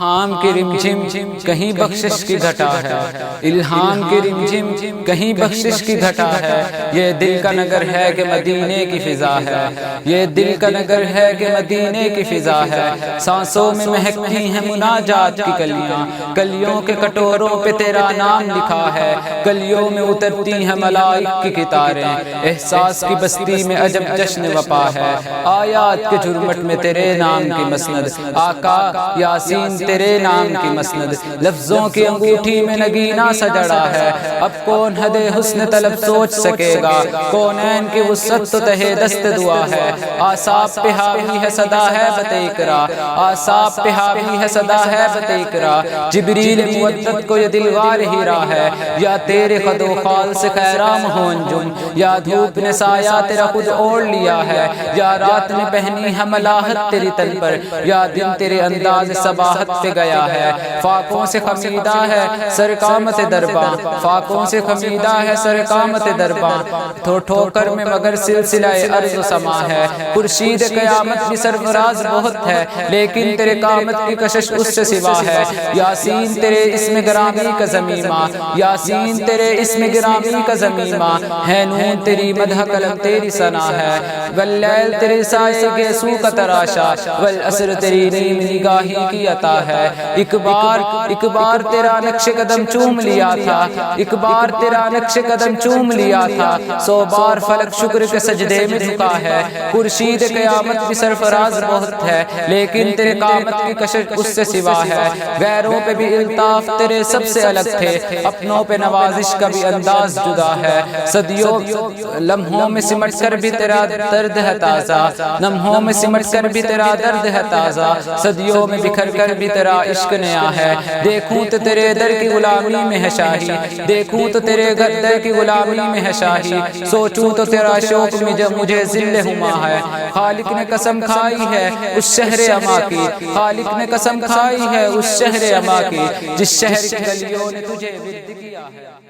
الہام کی رمجھم کہیں بخشش کی گھٹا ہے، الہام کی رمجھم کہیں بخشش کی گھٹا ہے، یہ دل کا نگر ہے کہ مدینے کی فضا ہے، یہ دل کا نگر ہے کہ مدینے کی فضا ہے، سانسوں میں مہکتی ہیں مناجات کی کلیاں، کلیوں کے کٹوروں پہ تیرا نام لکھا ہے، کلیوں میں اترتی ہیں ملائک کی کتاریں، احساس کی بستی میں عجب جشن وپا ہے، آیات کے جھرمٹ میں تیرے نام کی مسند، آقا یاسین تیرے نام کی مسند، لفظوں کی انگوٹھی میں نگینہ سجڑا ہے، اب کون حد حسن طلب سوچ سکے گا، کونین کی وسعت تو تہے دست دعا ہے، آساب پہ حاوی ہے صدا ہے بتیکرا، آساب پہ حاوی ہے صدا ہے بتیکرا، جبریل مودت کو یہ دلوار ہیرا ہے، یا تیرے خد و خال سے خیرام ہو انجم، یا دھوپ نے سایہ تیرا خود اوڑھ لیا ہے، یا رات نے پہنی ہے ملاحت تیری تن پر، یا دن تیرے انداز صباحت پہ گیا ہے، فاقوں سے خمیدہ ہے سر قامت درباں، فاقوں سے خمیدہ ہے سر قامت درباں، ٹھوکر میں مگر سلسلہ عرض و سما ہے، خورشید قیامت بھی سرفراز بہت ہے، لیکن تیرے قامت کی کشش اس سے سوا ہے، یاسین تیرے اسم گرامی کا زمیمہ، یاسین تیرے اسم گرامی کا زمیمہ ہے، نون تیری مدح قلم تیری ثنا ہے، واللیل تیرے سائے گیسو کا تراشا، والعصر تیری نیم نگاہی کی عطا ہے، ایک بار تیرا نقش قدم چوم لیا تھا، ایک بار تیرا نقش قدم چوم لیا تھا، 100 بار فلک شکر کے سجدے میں جھکا ہے، خورشید قیامت بھی سرفراز بہت ہے، لیکن تیرے قامت کی کشش اس سے سوا ہے، غیروں پہ بھی الطاف تیرے سب سے الگ تھے، اپنوں پہ نوازش کا بھی انداز جدا ہے، صدیوں لمحوں میں سمٹ کر بھی تیرا درد ہے تازہ، لمحوں میں سمٹ کر بھی تیرا درد ہے تازہ، صدیوں میں بکھر کر بھی تیرا عشق نیا ہے، دیکھوں تو تیرے در کی غلامی میں ہے شاہی، دیکھوں تو تیرے در کی غلامی میں ہے شاہی، سوچوں تو تیرا شوق مجھے ذل ہما ہے، خالق نے قسم کھائی ہے اس شہر اما کی، خالق نے قسم کھائی ہے اس شہر اما کی، جس شہر کی گلیوں نے تجھے ورد کیا ہے۔